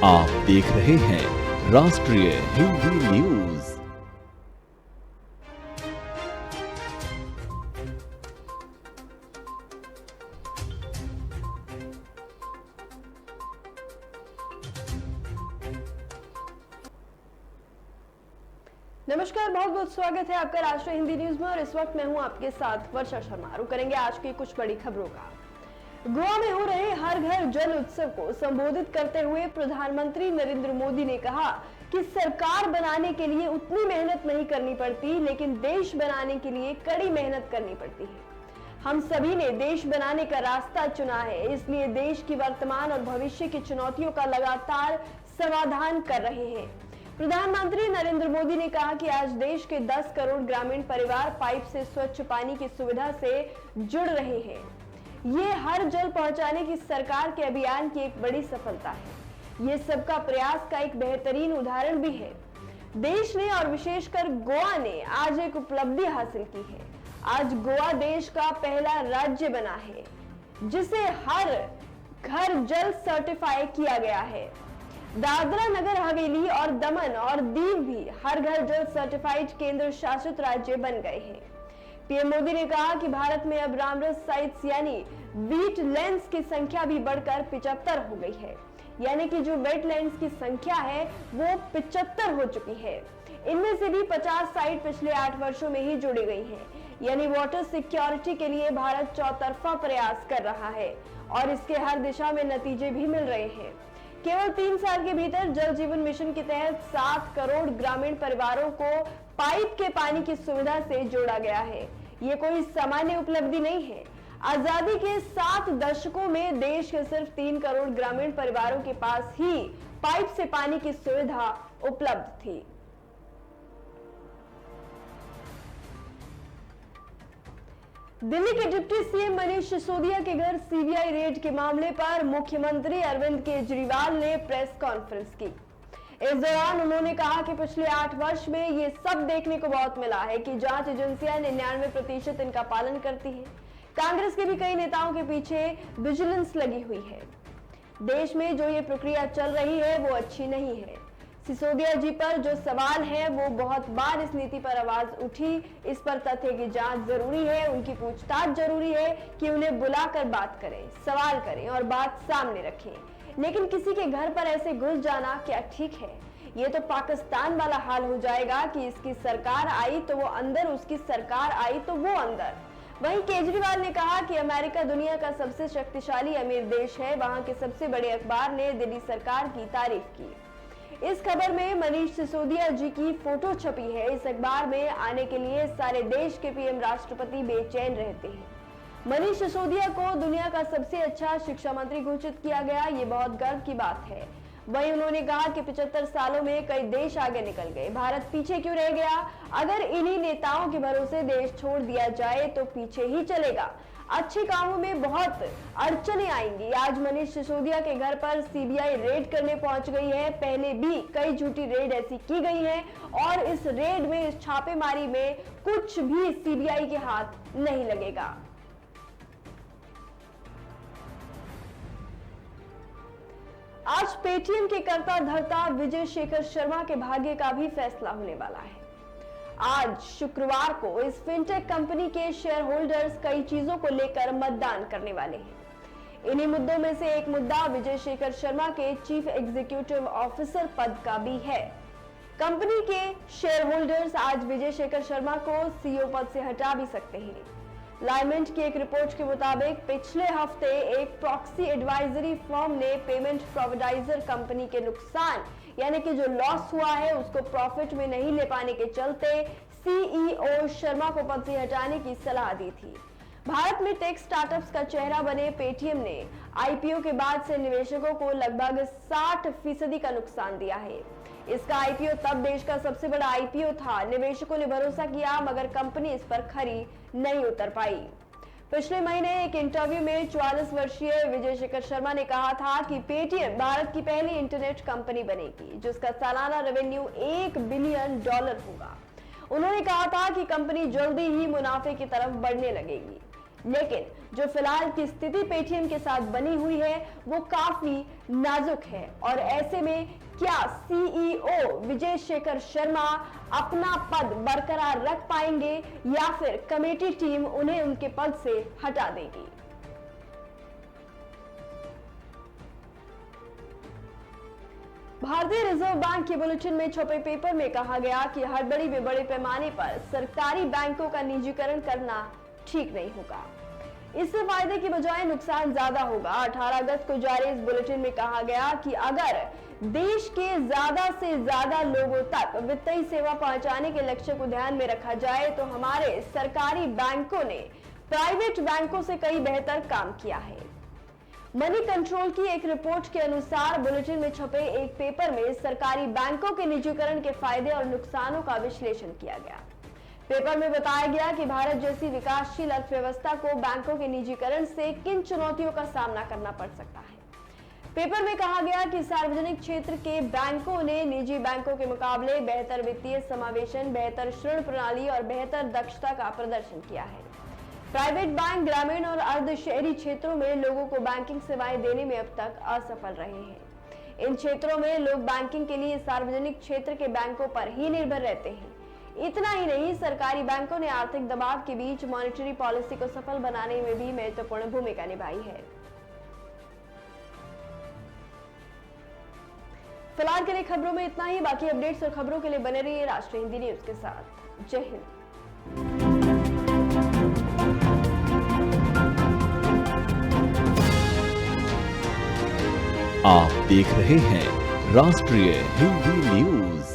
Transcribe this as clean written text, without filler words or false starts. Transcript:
आप देख रहे हैं राष्ट्रीय हिंदी न्यूज। नमस्कार, बहुत बहुत स्वागत है आपका राष्ट्रीय हिंदी न्यूज में और इस वक्त मैं हूं आपके साथ वर्षा शर्मा। रुक करेंगे आज की कुछ बड़ी खबरों का। गोवा में हो रहे हर घर जल उत्सव को संबोधित करते हुए प्रधानमंत्री नरेंद्र मोदी ने कहा कि सरकार बनाने के लिए उतनी मेहनत नहीं करनी पड़ती, लेकिन देश बनाने के लिए कड़ी मेहनत करनी पड़ती है। हम सभी ने देश बनाने का रास्ता चुना है, इसलिए देश की वर्तमान और भविष्य की चुनौतियों का लगातार समाधान कर रहे हैं। प्रधानमंत्री नरेंद्र मोदी ने कहा कि आज देश के 10 करोड़ ग्रामीण परिवार पाइप से स्वच्छ पानी की सुविधा से जुड़ रहे हैं। ये हर जल पहुंचाने की सरकार के अभियान की एक बड़ी सफलता है। ये सबका प्रयास का एक बेहतरीन उदाहरण भी है। देश ने और विशेषकर गोवा ने आज एक उपलब्धि हासिल की है। आज गोवा देश का पहला राज्य बना है जिसे हर घर जल सर्टिफाई किया गया है। दादरा नगर हवेली और दमन और दीव भी हर घर जल सर्टिफाइड केंद्र शासित राज्य बन गए हैं। पीएम मोदी ने कहा कि भारत में अब रामसर साइट्स यानी वेटलैंड्स की संख्या भी बढ़कर 75 हो गई है। यानी कि जो वेटलैंड्स की संख्या है वो 75 हो चुकी है। इनमें से भी 50 साइट पिछले 8 वर्षों में ही जुड़ी गई हैं। यानी वाटर सिक्योरिटी के लिए भारत चौतरफा प्रयास कर रहा है और इसके हर दिशा में नतीजे भी मिल रहे हैं। केवल 3 साल के भीतर जल जीवन मिशन के तहत 7 करोड़ ग्रामीण परिवारों को पाइप के पानी की सुविधा से जोड़ा गया है। ये कोई सामान्य उपलब्धि नहीं है। आजादी के 7 दशकों में देश के सिर्फ 3 करोड़ ग्रामीण परिवारों के पास ही पाइप से पानी की सुविधा उपलब्ध थी। दिल्ली के डिप्टी सीएम मनीष सिसोदिया के घर सीबीआई रेड के मामले पर मुख्यमंत्री अरविंद केजरीवाल ने प्रेस कॉन्फ्रेंस की। इस दौरान उन्होंने कहा कि पिछले 8 वर्ष में ये सब देखने को बहुत मिला है कि जांच एजेंसियां 99% इनका पालन करती है। कांग्रेस के भी कई नेताओं के पीछे विजिलेंस लगी हुई है। देश में जो ये प्रक्रिया चल रही है वो अच्छी नहीं है। सिसोदिया जी पर जो सवाल है वो बहुत बार इस नीति पर आवाज उठी। इस पर तथ्य की जांच जरूरी है, उनकी पूछताछ जरूरी है कि उन्हें बुलाकर बात करें, सवाल करें और बात सामने रखें। लेकिन किसी के घर पर ऐसे घुस जाना क्या ठीक है? ये तो पाकिस्तान वाला हाल हो जाएगा कि इसकी सरकार आई तो वो अंदर, उसकी सरकार आई तो वो अंदर। वहीं केजरीवाल ने कहा कि अमेरिका दुनिया का सबसे शक्तिशाली अमीर देश है। वहां के सबसे बड़े अखबार ने दिल्ली सरकार की तारीफ की। इस खबर में मनीष सिसोदिया जी की फोटो छपी है। इस अखबार में आने के लिए सारे देश के पीएम राष्ट्रपति बेचैन रहते हैं। मनीष सिसोदिया को दुनिया का सबसे अच्छा शिक्षा मंत्री घोषित किया गया, ये बहुत गर्व की बात है। वहीं उन्होंने कहा कि 75 सालों में कई देश आगे निकल गए, भारत पीछे क्यों रह गया? अगर इन्हीं नेताओं के भरोसे देश छोड़ दिया जाए तो पीछे ही चलेगा। अच्छे कामों में बहुत अड़चने आएंगी। आज मनीष सिसोदिया के घर पर सीबीआई रेड करने पहुंच गई है। पहले भी कई झूठी रेड ऐसी की गई है और इस रेड में, इस छापेमारी में कुछ भी सीबीआई के हाथ नहीं लगेगा। आज पेटीएम के कर्ता धर्ता विजय शेखर शर्मा के भाग्य का भी फैसला होने वाला है। आज शुक्रवार को इस फिनटेक कंपनी के शेयर होल्डर्स कई चीजों को लेकर मतदान करने वाले हैं। इन्हीं मुद्दों में से एक मुद्दा विजय शेखर शर्मा के चीफ एग्जीक्यूटिव ऑफिसर पद का भी है। कंपनी के शेयर होल्डर्स आज विजय शेखर शर्मा को सीईओ पद से हटा भी सकते हैं। लाइमेंट की एक रिपोर्ट के मुताबिक पिछले हफ्ते एक प्रॉक्सी एडवाइजरी फर्म ने पेमेंट प्रोवाइडर कंपनी के नुकसान यानी कि जो लॉस हुआ है उसको प्रॉफिट में नहीं ले पाने के चलते सीईओ शर्मा को पद से हटाने की सलाह दी थी। भारत में टेक स्टार्टअप्स का चेहरा बने पेटीएम ने आईपीओ के बाद से निवेशकों को लगभग 60% का नुकसान दिया है। इसका आईपीओ तब देश का सबसे बड़ा आईपीओ था। निवेशकों ने भरोसा किया मगर कंपनी इस पर खरी नहीं उतर पाई। पिछले महीने एक इंटरव्यू में 44 वर्षीय विजय शेखर शर्मा ने कहा था कि पेटीएम भारत की पहली इंटरनेट कंपनी बनेगी जिसका सालाना रेवेन्यू $1 बिलियन होगा। उन्होंने कहा था कि कंपनी जल्दी ही मुनाफे की तरफ बढ़ने लगेगी। लेकिन जो फिलहाल की स्थिति पेटीएम के साथ बनी हुई है वो काफी नाजुक है और ऐसे में क्या सीईओ विजय शेखर शर्मा अपना पद बरकरार रख पाएंगे या फिर कमेटी टीम उन्हें उनके पद से हटा देगी। भारतीय रिजर्व बैंक के बुलेटिन में छपे पेपर में कहा गया कि हड़बड़ी में बड़े पैमाने पर सरकारी बैंकों का निजीकरण करना ठीक नहीं होगा। इससे फायदे की बजाय नुकसान ज्यादा होगा। 18 अगस्त को जारी इस बुलेटिन में कहा गया कि अगर देश के ज्यादा से ज्यादा लोगों तक वित्तीय सेवा पहुंचाने के लक्ष्य को ध्यान में रखा जाए तो हमारे सरकारी बैंकों ने प्राइवेट बैंकों से कई बेहतर काम किया है। मनी कंट्रोल की एक रिपोर्ट के अनुसार बुलेटिन में छपे एक पेपर में सरकारी बैंकों के निजीकरण के फायदे और नुकसानों का विश्लेषण किया गया। पेपर में बताया गया कि भारत जैसी विकासशील अर्थव्यवस्था को बैंकों के निजीकरण से किन चुनौतियों का सामना करना पड़ सकता है। पेपर में कहा गया कि सार्वजनिक क्षेत्र के बैंकों ने निजी बैंकों के मुकाबले बेहतर वित्तीय समावेशन, बेहतर ऋण प्रणाली और बेहतर दक्षता का प्रदर्शन किया है। प्राइवेट बैंक ग्रामीण और अर्ध शहरी क्षेत्रों में लोगों को बैंकिंग सेवाएं देने में अब तक असफल रहे हैं। इन क्षेत्रों में लोग बैंकिंग के लिए सार्वजनिक क्षेत्र के बैंकों पर ही निर्भर रहते हैं। इतना ही नहीं, सरकारी बैंकों ने आर्थिक दबाव के बीच मॉनेटरी पॉलिसी को सफल बनाने में भी महत्वपूर्ण भूमिका निभाई है। फिलहाल के लिए खबरों में इतना ही। बाकी अपडेट्स और खबरों के लिए बने रहिए राष्ट्रीय हिंदी न्यूज के साथ। जय हिंद। आप देख रहे हैं राष्ट्रीय हिंदी न्यूज।